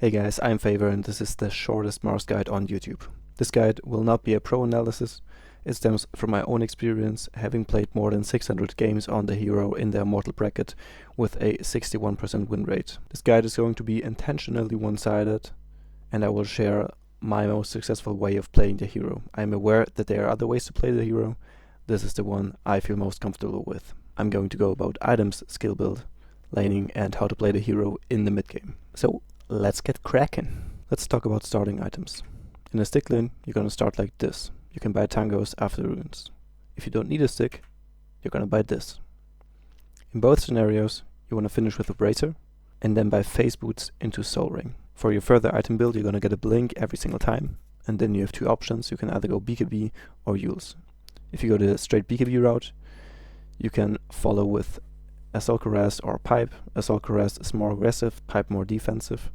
Hey guys, I'm Favor and this is the shortest Mars guide on YouTube. This guide will not be a pro analysis, it stems from my own experience, having played more than 600 games on the hero in the Immortal bracket with a 61% win rate. This guide is going to be intentionally one-sided and I will share my most successful way of playing the hero. I'm aware that there are other ways to play the hero, this is the one I feel most comfortable with. I'm going to go about items, skill build, laning and how to play the hero in the mid game. So let's get cracking. Let's talk about starting items. In a stick lane, you're gonna start like this. You can buy tangos after the runes. If you don't need a stick, you're gonna buy this. In both scenarios, you wanna finish with a bracer, and then buy phase boots into soul ring. For your further item build, you're gonna get a blink every single time, and then you have two options. You can either go BKB or Yules. If you go the straight BKB route, you can follow with Assault Cuirass or Pipe. Assault Cuirass is more aggressive, Pipe more defensive.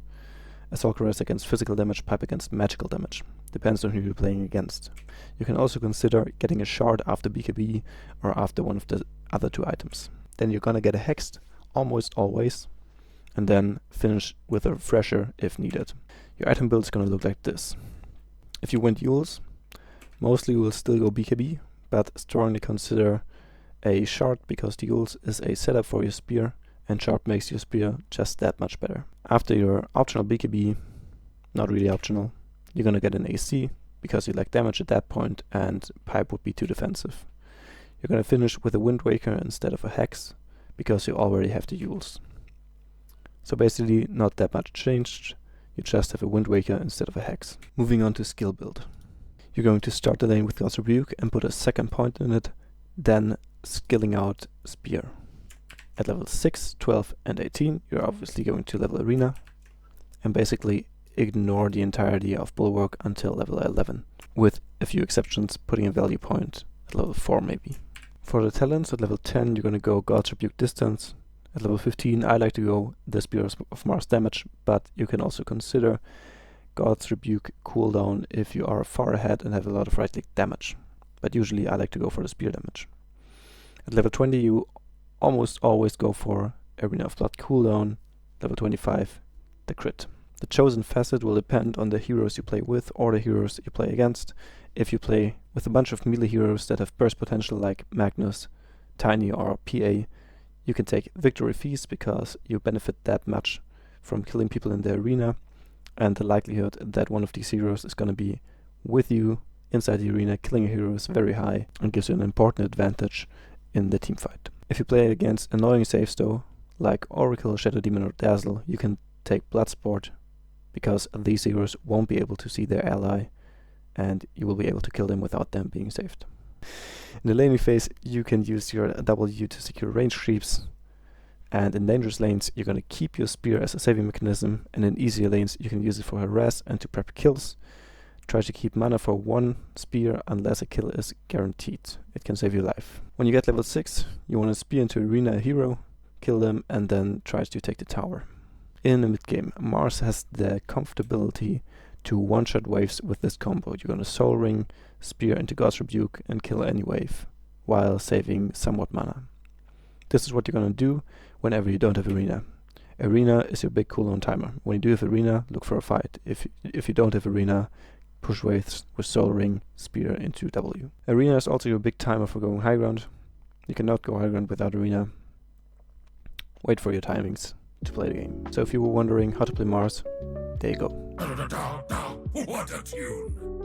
Assault Cuirass against physical damage, Pipe against magical damage. Depends on who you're playing against. You can also consider getting a shard after BKB or after one of the other two items. Then you're gonna get a hexed, almost always, and then finish with a refresher if needed. Your item build is gonna look like this. If you win Yules, mostly you will still go BKB, but strongly consider a shard because the Yules is a setup for your spear, and shard makes your spear just that much better. After your optional BKB, not really optional, you're gonna get an AC because you lack damage at that point and Pipe would be too defensive. You're gonna finish with a Wind Waker instead of a Hex because you already have the Yules. So basically not that much changed, you just have a Wind Waker instead of a Hex. Moving on to skill build. You're going to start the lane with God's Rebuke and put a second point in it, then skilling out Spear. At level 6, 12 and 18 you're obviously going to level Arena and basically ignore the entirety of Bulwark until level 11, with a few exceptions putting a value point at level 4 maybe. For the talents at level 10 you're gonna go God's Rebuke Distance. At level 15 I like to go the Spear of Mars Damage, but you can also consider God's Rebuke cooldown if you are far ahead and have a lot of right click damage. But usually I like to go for the spear damage. At level 20 you almost always go for Arena of Blood cooldown, level 25 the crit. The chosen facet will depend on the heroes you play with or the heroes you play against. If you play with a bunch of melee heroes that have burst potential like Magnus, Tiny or PA, you can take Victory Feast because you benefit that much from killing people in the arena, and the likelihood that one of these heroes is gonna be with you inside the arena killing a hero is very high and gives you an important advantage in the team fight. If you play against annoying saves though, like Oracle, Shadow Demon or Dazzle, you can take Bloodsport because these heroes won't be able to see their ally and you will be able to kill them without them being saved. In the laning phase you can use your W to secure range creeps, and in dangerous lanes you're gonna keep your spear as a saving mechanism, and in easier lanes you can use it for harass and to prep kills. Try to keep mana for one spear unless a kill is guaranteed. It can save your life. When you get level 6, you want to spear into arena a hero, kill them and then try to take the tower. In the mid game, Mars has the comfortability to one-shot waves with this combo. You're gonna soul ring, spear into God's Rebuke and kill any wave, while saving somewhat mana. This is what you're gonna do whenever you don't have arena. Arena is your big cooldown timer. When you do have arena, look for a fight. If you don't have arena, push waves with soul ring, spear into W. Arena is also your big timer for going high ground. You cannot go high ground without arena. Wait for your timings to play the game. So if you were wondering how to play Mars, there you go. What a tune!